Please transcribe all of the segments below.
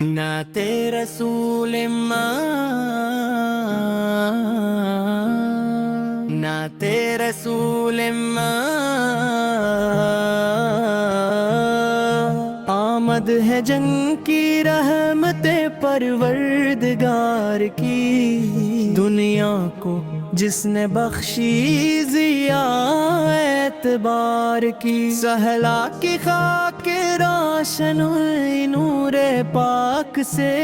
نعت رسول نعت رسول آمد ہے جنگ کی رحمت پروردگار کی، دنیا کو جس نے بخشی ضیا اعتبار کی، سہلا کی خاک روشن ہوئی نور پاک سے،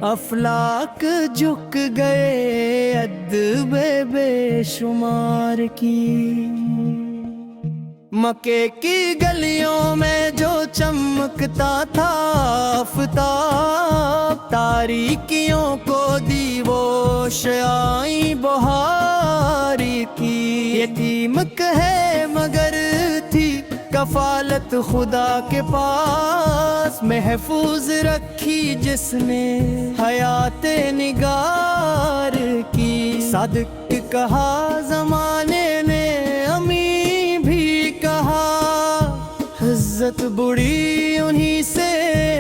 افلاک جھک گئے ادب بے شمار کی۔ مکے کی گلیوں میں جو چمکتا تھا آفتاب، تاریکیوں کو دی وہ شعاعیں بہار کی۔ یتیم کہے مگر تھی کفالت خدا کے پاس، محفوظ رکھی جس نے حیات نگار کی۔ صادق کہا زمانے نے، امی بھی کہا، عزت بڑی انہی سے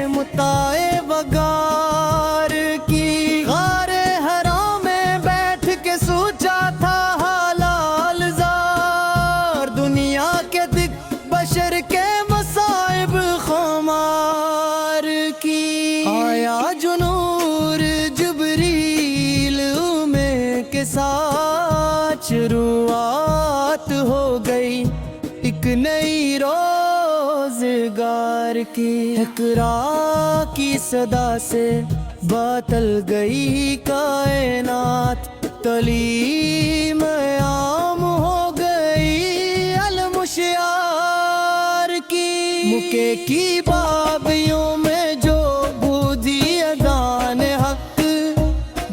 متاع وقار کی۔ غار حرام میں بیٹھ کے سوچا تھا حلال زار، دنیا کے دک بشر کے مصائب خمار کی۔ آیا جو نور جبریل میں کے ساتھ، شروعات ہو گئی ایک نئی روزگار کی۔ اقرا کی صدا سے باطل گئی کائنات، تعلیم عام ہو گئی علم شعار کی۔ مکے کی بابیوں میں جو بودھی اذان حق،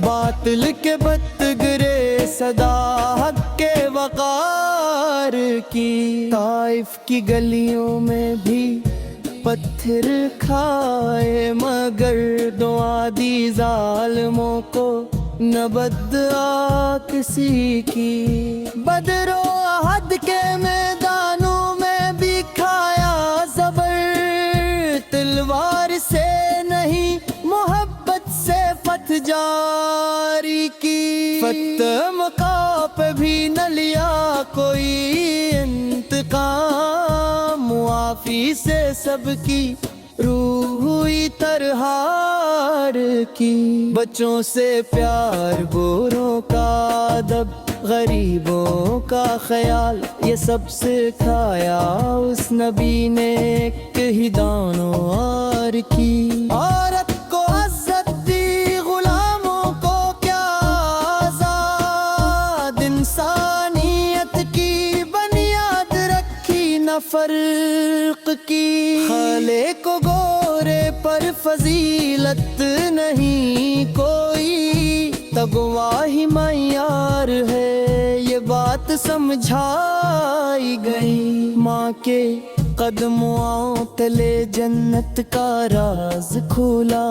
باطل کے بت گرے صدا حق کے وقار کی۔ طائف کی گلیوں میں بھی پتھر کھائے، مگر دعا دی ظالموں کو نہ بدعا کسی کی۔ بدر و احد کے میدانوں میں بھی کھایا زبر، تلوار سے نہیں محبت سے فتح جاری کی۔ فتح مقام پہ بھی نہ لیا کوئی انتقام، معافی سے سب کی روح ہوئی ترہار کی۔ بچوں سے پیار، گوروں کا ادب، غریبوں کا خیال، یہ سب سکھایا اس نبی نے ایک ہی دانوار کی۔ عورت کو عزت دی، غلاموں کو کیا آزاد، انسانیت کی بنیاد رکھی نہ فرق کی۔ خالے کو گورے پر فضیلت نہیں کوئی، تقویٰ ہی معیار ہے یہ بات سمجھائی گئی۔ ماں کے قدموں تلے جنت کا راز کھولا،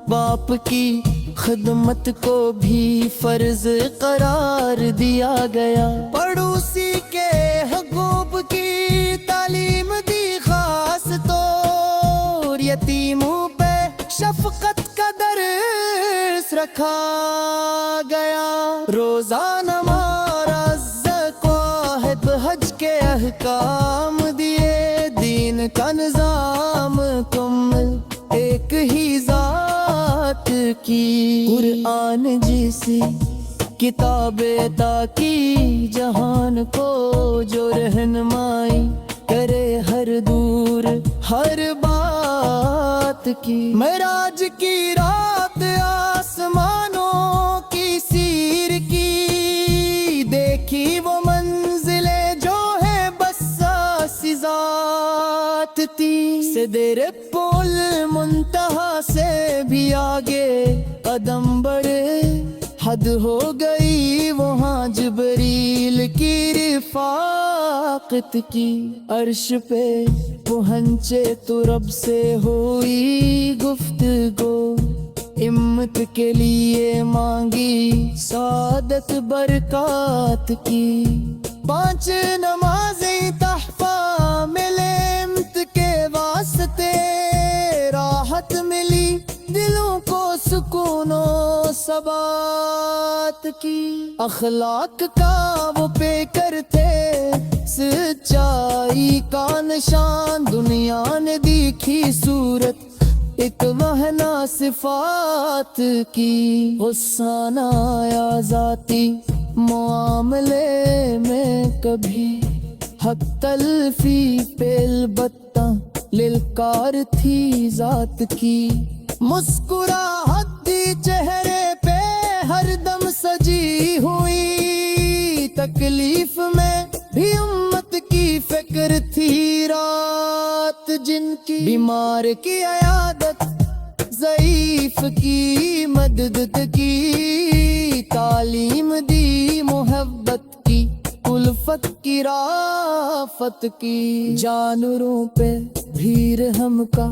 باپ کی خدمت کو بھی فرض قرار دیا گیا۔ پڑوسی کے حقوق کی تعلیم دی خاص طور، یتیموں پہ شفقت کا درس رکھا گیا۔ روزانہ نماز واحد، حج کے احکام دیے، دین کا نظام کمل ایک ہی ذات کی۔ قرآن جیسی کتاب عطا کی جہان کو، جو رہنمائی کرے ہر دور ہر بات کی۔ معراج کی رات آسمانوں کی سیر کی، دیکھی وہ منزلیں جو ہے بس ذات تھی۔ صدر پل منتہا سے بھی آگے قدم بڑھے، حد ہو گئی وہاں جبریل کی رفاقت کی۔ عرش پہ پہنچے تو رب سے ہوئی گفتگو، امت کے لیے مانگی سعادت برکات کی۔ 5 نمازیں تحفہ ملے امت کے واسطے، راحت ملی دلوں کو سکون و ثبات کی، اخلاق کا وہ پیکر تھے سچائی کا نشان، دنیا نے دیکھی صورت ایک مہنا صفات کی، غصہ نہ آیا ذاتی معاملے میں کبھی، حق تلفی پہ البتہ للکار تھی ذات کی، مسکراہٹ تھی چہرے پہ ہر دم سجی ہوئی، تکلیف میں بھی امت کی فکر تھی رات جن کی، بیمار کی عیادت ضعیف کی مدد کی، تعلیم دی محبت کی الفت کی رافت کی، جانوروں پہ بھی رحم کا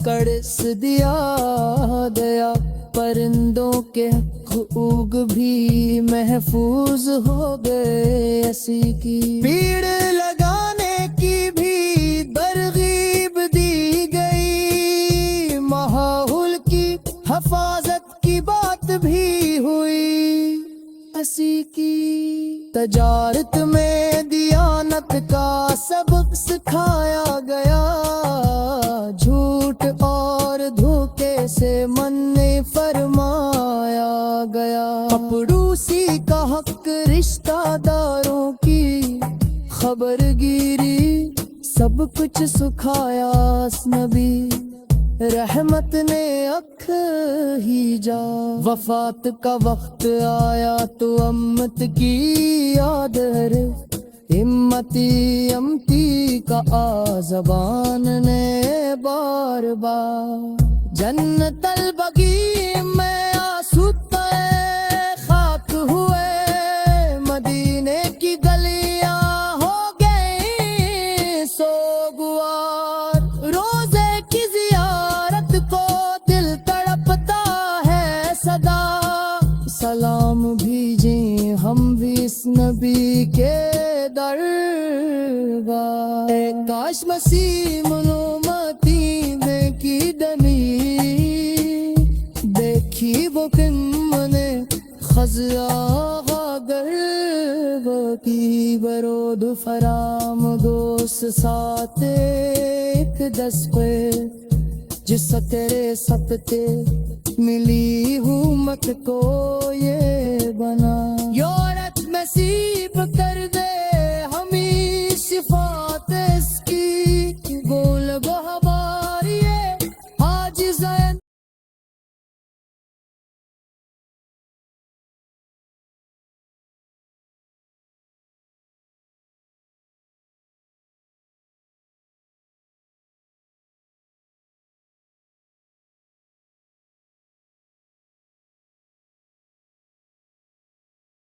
قرض دیا گیا، پرندوں کے حقوق بھی محفوظ ہو گئے، ایسی کی پیڑ لگانے کی بھی ترغیب دی گئی، ماحول کی حفاظت کی بات بھی ہوئی، ایسی کی تجارت میں دیانت کا سبق سکھایا گیا، جھوٹ اور دھوکے سے منع فرمایا گیا، چاپلوسی کا حق رشتہ داروں کی خبر گیری سب کچھ سکھایا، اس نبی رحمت نے اکھ ہی جا، وفات کا وقت آیا تو امت کی یاد ہے، امتی امتی کا زبان نے بار بار، جنت البقیع میں آسودہ خاک ہوئے، مدینے کی گلیاں ہو گئی سوگوار، روزے کی زیارت کو دل تڑپتا ہے صدا، سلام بھیجیں ہم بھی اس نبی کے درگاہ، اے کاش مسیح منومتی میں کی دمی، دیکھی وہ کم نے خزیاغا گرب کی، برود فرام دوست ساتھ ایک دستے، جس تیرے سپتے ملی ہوں مت کو یہ بنا، یورت نصیب کر